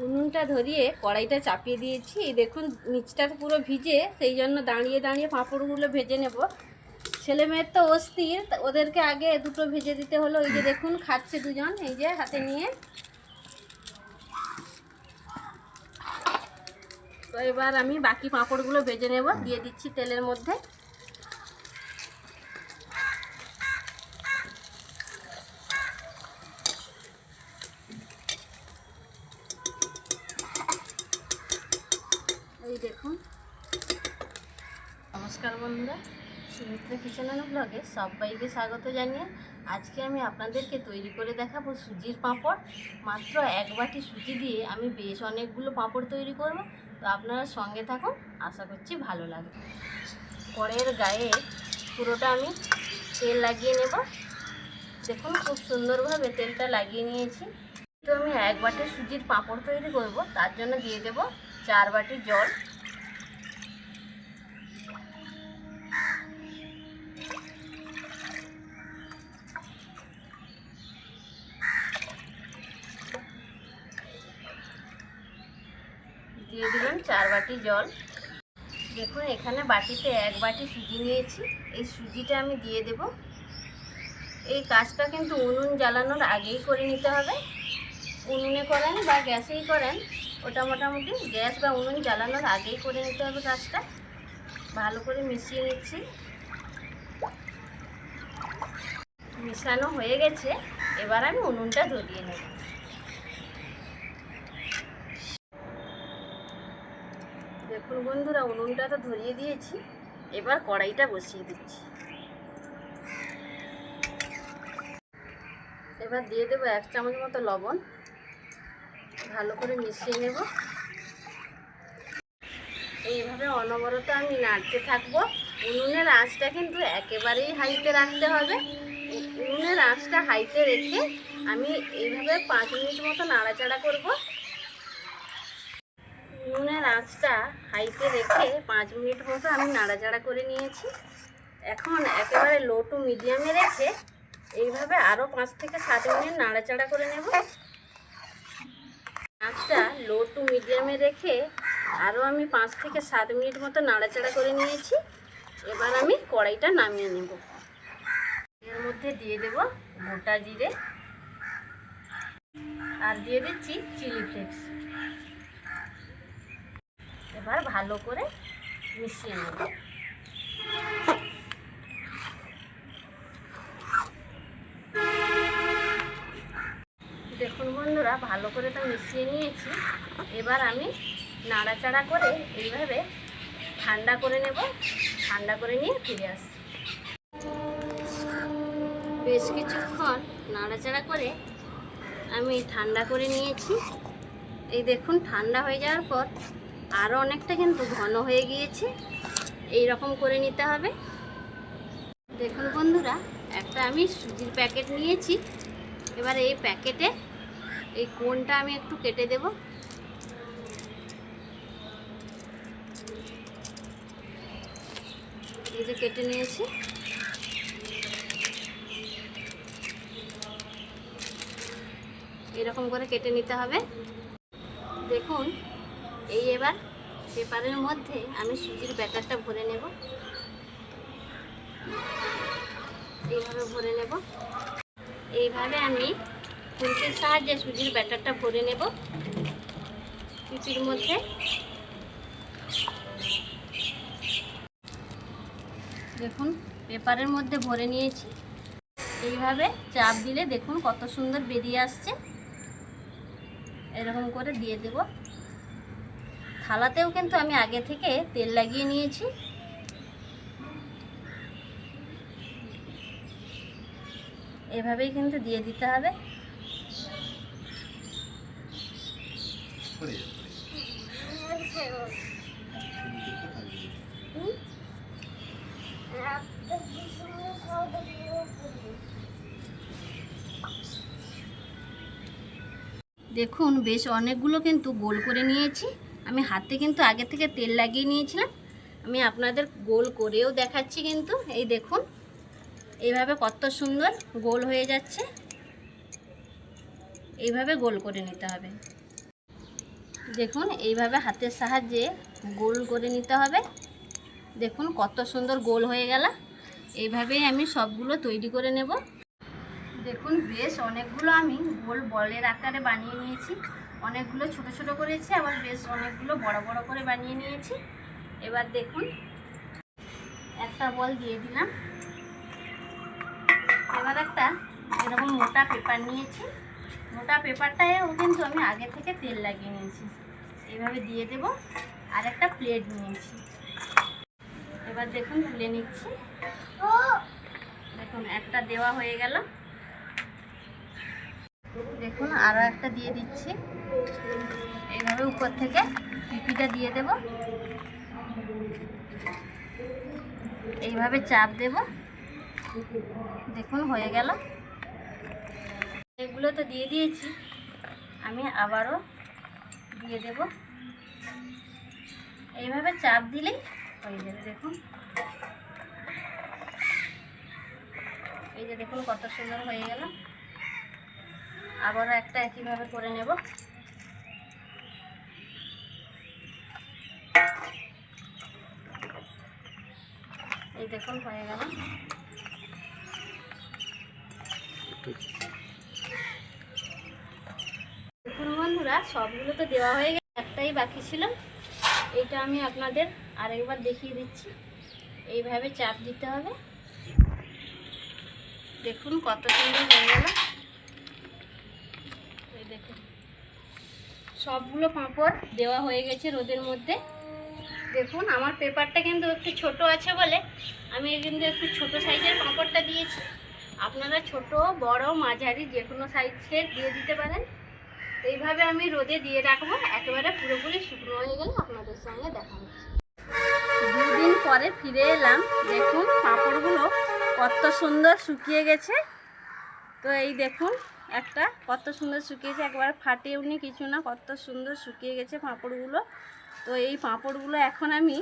উনুনটা ধরিয়ে কড়াইটা চাপিয়ে দিয়েছি। এই দেখুন নিচটা পুরো ভিজে, সেই জন্য দাঁড়িয়ে দাঁড়িয়ে পাঁপড়গুলো ভেজে নেব। ছেলে মেয়ের তো অস্থির, ওদেরকে আগে দুটো ভেজে দিতে হলো। এই যে দেখুন খাচ্ছে দুজন, এই যে হাতে নিয়ে। তো এবার আমি বাকি পাঁপড়গুলো ভেজে নেব, দিয়ে দিচ্ছি তেলের মধ্যে। এই দেখুন। নমস্কার বন্ধুরা, সুমিত্রা কিচেন অ্যান্ড ব্লগে সবাইকে স্বাগত জানিয়ে আজকে আমি আপনাদেরকে তৈরি করে দেখাবো সুজির পাঁপড়। মাত্র এক বাটি সুজি দিয়ে আমি বেশ অনেকগুলো পাঁপড় তৈরি করব। তো আপনারা সঙ্গে থাকুন, আশা করছি ভালো লাগবে। কড়াইয়ের গায়ে পুরোটা আমি তেল লাগিয়ে নেব। দেখুন খুব সুন্দরভাবে তেলটা লাগিয়ে নিয়েছি। তো আমি এক বাটি সুজির পাঁপড় তৈরি করব, তার জন্য দিয়ে দেব 4 বাটি জল। দিয়ে দিলাম 4 বাটি জল। দেখুন এখানে বাটিতে 1 বাটি সুজি নিয়েছি। এই সুজিটা আমি দিয়ে দেব। এই কাজটা কিন্তু উনুন জ্বালানোর আগেই করে নিতে হবে। উনুনে করেন বা গ্যাসেই করেন, ওটা মোটামুটি গ্যাস বা উনুন জ্বালানোর আগেই করে নিতে হবে কাজটা। ভালো করে মিশিয়ে নিচ্ছি। মিশানো হয়ে গেছে, এবার আমি উনুনটা ধরিয়ে নেব। দেখুন বন্ধুরা, উনুনটা তো ধরিয়ে দিয়েছি। এবার কড়াইটা বসিয়ে দিচ্ছি। এবার দিয়ে দেবো 1 চামচ মতো লবণ। ভালো করে মিশিয়ে নেব। এইভাবে অনবরত আমি নাড়তে থাকবো। উনুনের আঁচটা কিন্তু একেবারেই হাইতে রাখতে হবে। উনুনের আঁচটা হাইতে রেখে আমি এইভাবে 5 মিনিট মতো নাড়াচাড়া করব। উনুনের আঁচটা হাইতে রেখে 5 মিনিট মতো আমি নাড়াচাড়া করে নিয়েছি। এখন একেবারে লো টু মিডিয়ামে রেখে এইভাবে আরও 5 থেকে 7 মিনিট নাড়াচাড়া করে নেব। আঁচটা লো টু মিডিয়ামে রেখে আরও আমি 5 থেকে 7 মিনিট মতো নাড়াচাড়া করে নিয়েছি। এবার আমি কড়াইটা নামিয়ে নেব। এর মধ্যে দিয়ে দেব গোটা জিরে আর দিয়ে দিচ্ছি চিলি ফ্লেক্স। এবার ভালো করে মিশিয়ে নেব। দেখুন বন্ধুরা, ভালো করে তো মিশিয়ে নিয়েছি। এবার আমি নাড়াচাড়া করে এইভাবে ঠান্ডা করে নেব। ঠান্ডা করে নিয়ে ফিরে আসছি। বেশ কিছুক্ষণ নাড়াচাড়া করে আমি ঠান্ডা করে নিয়েছি। এই দেখুন ঠান্ডা হয়ে যাওয়ার পর আরও অনেকটা কিন্তু ঘন হয়ে গিয়েছে। এই রকম করে নিতে হবে। দেখুন বন্ধুরা, একটা আমি সুজির প্যাকেট নিয়েছি। এবার এই প্যাকেটে এই কোণটা আমি একটু কেটে দেব। এই যে কেটে নিয়েছি। এরকম করে কেটে নিতে হবে। দেখুন এই এবার পেপারের মধ্যে আমি সুজির ব্যাটারটা ভরে নেব। এইভাবে ভরে নেব। এইভাবে আমি খুন্তির সাহায্যে সুজির ব্যাটারটা ভরে নেব পিপির মধ্যে। দেখুন পেপারের মধ্যে ভরে নিয়েছি। এইভাবে চাপ দিলে দেখুন কত সুন্দর বেরিয়ে আসছে। এরকম করে দিয়ে দেব। থালাতেও কিন্তু আমি আগে থেকে তেল লাগিয়ে নিয়েছি। এভাবেই কিন্তু দিয়ে দিতে হবে। দেখুন বেশ অনেকগুলো কিন্তু গোল করে নিয়েছি। আমি হাতে কিন্তু আগে থেকে তেল লাগিয়ে নিয়েছিলাম। আমি আপনাদের গোল করেও দেখাচ্ছি কিন্তু। এই দেখুন এইভাবে কত সুন্দর গোল হয়ে যাচ্ছে। এইভাবে গোল করে নিতে হবে। দেখুন এইভাবে হাতের সাহায্যে গোল করে নিতে হবে। দেখুন কত সুন্দর গোল হয়ে গেল। এইভাবেই আমি সবগুলো তৈরি করে নেব। দেখুন বেশ অনেকগুলো আমি গোল বলের আকারে বানিয়ে নিয়েছি। অনেকগুলো ছোট ছোট করেছি, আবার বেশ অনেকগুলো বড় বড় করে বানিয়ে নিয়েছি। এবার দেখুন একটা বল দিয়ে দিলাম। এবার একটা এরকম মোটা পেপার নিয়েছি। মোটা পেপারটাও কিন্তু আমি আগে থেকে তেল লাগিয়ে নিয়েছি। এইভাবে দিয়ে দেব। আর একটা প্লেট নিয়েছি। এবার দেখুন তুলে নিচ্ছি। দেখুন একটা দেওয়া হয়ে গেল। দেখুন আরও একটা দিয়ে দিচ্ছি। এইভাবে উপর থেকে পিপিটা দিয়ে দেব। এইভাবে চাপ দেব। দেখুন হয়ে গেল। এগুলো তো দিয়ে দিয়েছি, আমি আবারও দিয়ে দেব। এইভাবে চাপ দিলেই হয়ে যাবে। দেখুন এই যে দেখুন কত সুন্দর হয়ে গেল। আবারও একটা একইভাবে করে নেব। এই দেখুন হয়ে গেল। দেখুন বন্ধুরা সবগুলো তো দেওয়া হয়ে গেছে, একটাই বাকি ছিল। এইটা আমি আপনাদের আরেকবার দেখিয়ে দিচ্ছি। এইভাবে চাপ দিতে হবে। দেখুন কত সুন্দর হয়ে গেল। এই দেখুন সবগুলো পাঁপড় দেওয়া হয়ে গেছে রোদের মধ্যে। দেখুন আমার পেপারটা কিন্তু একটু ছোট আছে বলে আমি কিন্তু একটু ছোট সাইজের পাঁপড়টা দিয়েছি। আপনারা ছোট বড় মাঝারি যে কোনো সাইজের দিয়ে দিতে পারেন। এইভাবে আমি রোদে দিয়ে রাখবো। একেবারে পুরোপুরি শুকনো হয়ে গেলে আপনাদের সঙ্গে দেখা হচ্ছে। 2 দিন পরে ফিরে এলাম। দেখুন পাঁপড়গুলো কত সুন্দর শুকিয়ে গেছে। তো এই দেখুন একটা কত সুন্দর শুকিয়েছে, একবার ফাটেওনি কিছু না, কত সুন্দর শুকিয়ে গেছে পাঁপড়গুলো। তো এই পাঁপড়গুলো এখন আমি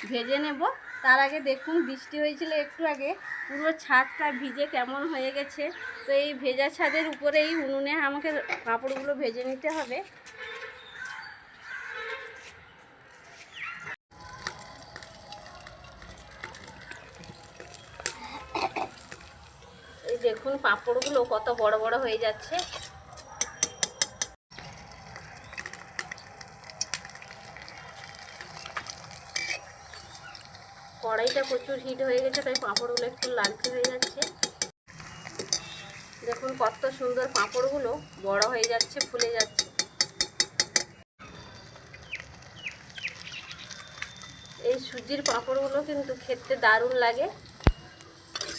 ভেজে নেব। তার আগে দেখুন বৃষ্টি হয়েছিল একটু আগে, পুরো ছাদটা ভিজে কেমন হয়ে গেছে। তো এই ভেজা ছাদের উপরে এই উনুনে আমাকে পাঁপড়গুলো ভেজে নিতে হবে। এই দেখুন পাঁপড়গুলো কত বড় বড় হয়ে যাচ্ছে। কড়াইটা প্রচুর হিট হয়ে গেছে, তাই পাঁপড়গুলো একটু লালচে হয়ে যাচ্ছে। দেখুন কত সুন্দর পাঁপড়গুলো বড় হয়ে যাচ্ছে, ফুলে যাচ্ছে। এই সুজির পাঁপড়গুলো কিন্তু খেতে দারুণ লাগে।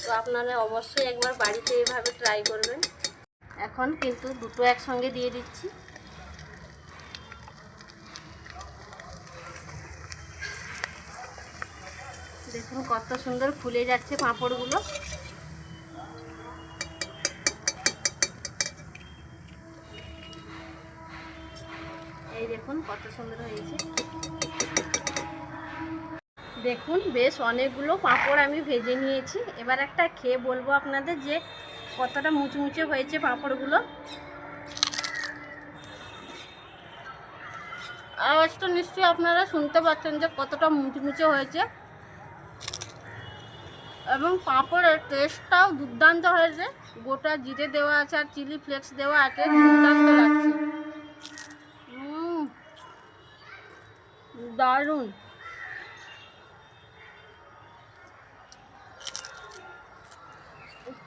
তো আপনারা অবশ্যই একবার বাড়িতে এভাবে ট্রাই করবেন। এখন কিন্তু দুটো একসঙ্গে দিয়ে দিচ্ছি। দেখুন কত সুন্দর ফুলে যাচ্ছে পাঁপড়গুলো। এই দেখুন কত সুন্দর হয়েছে। দেখুন বেশ অনেকগুলো পাঁপড় আমি ভেজে নিয়েছি। এবার একটা খেয়ে বলবো আপনাদের যে কতটা মুচমুচে হয়েছে পাঁপড়গুলো। আওয়াজটা নিশ্চয়ই আপনারা শুনতে পাচ্ছেন যে কতটা মুচমুচে হয়েছে, এবং পাঁপড়ের টেস্টটাও দুর্দান্ত হয়েছে। গোটা জিরে দেওয়া আছে আর চিলি ফ্লেক্স দেওয়া আছে, দুর্দান্ত লাগছে। দারুণ।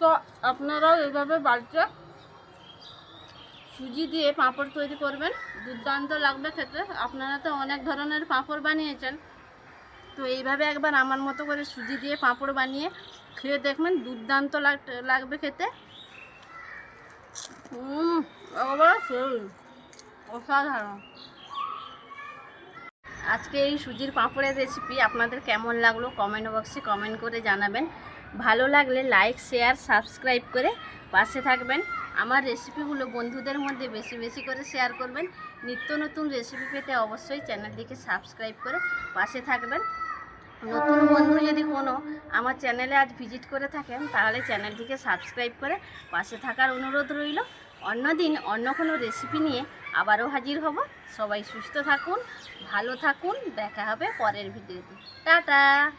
তো আপনারাও এভাবে বাড়িতে সুজি দিয়ে পাঁপড় তৈরি করবেন, দুর্দান্ত লাগবে খেতে। আপনারা তো অনেক ধরনের পাঁপড় বানিয়েছেন, তো এইভাবে একবার আমার মতো করে সুজি দিয়ে পাঁপড় বানিয়ে খেয়ে দেখবেন, দুর্দান্ত লাগবে খেতে। অসাধারণ। আজকে এই সুজির পাঁপড়ের রেসিপি আপনাদের কেমন লাগলো কমেন্ট বক্সে কমেন্ট করে জানাবেন। ভালো লাগলে লাইক শেয়ার সাবস্ক্রাইব করে পাশে থাকবেন। আমার রেসিপিগুলো বন্ধুদের মধ্যে বেশি বেশি করে শেয়ার করবেন। নিত্য নতুন রেসিপি পেতে অবশ্যই চ্যানেলটিকে সাবস্ক্রাইব করে পাশে থাকবেন। নতুন বন্ধু যদি কোনো আমার চ্যানেলে আজ ভিজিট করে থাকেন, তাহলে চ্যানেলটিকে সাবস্ক্রাইব করে পাশে থাকার অনুরোধ রইল। অন্যদিন অন্য কোনো রেসিপি নিয়ে আবারও হাজির হব। সবাই সুস্থ থাকুন, ভালো থাকুন, দেখা হবে পরের ভিডিওতে। টাটা।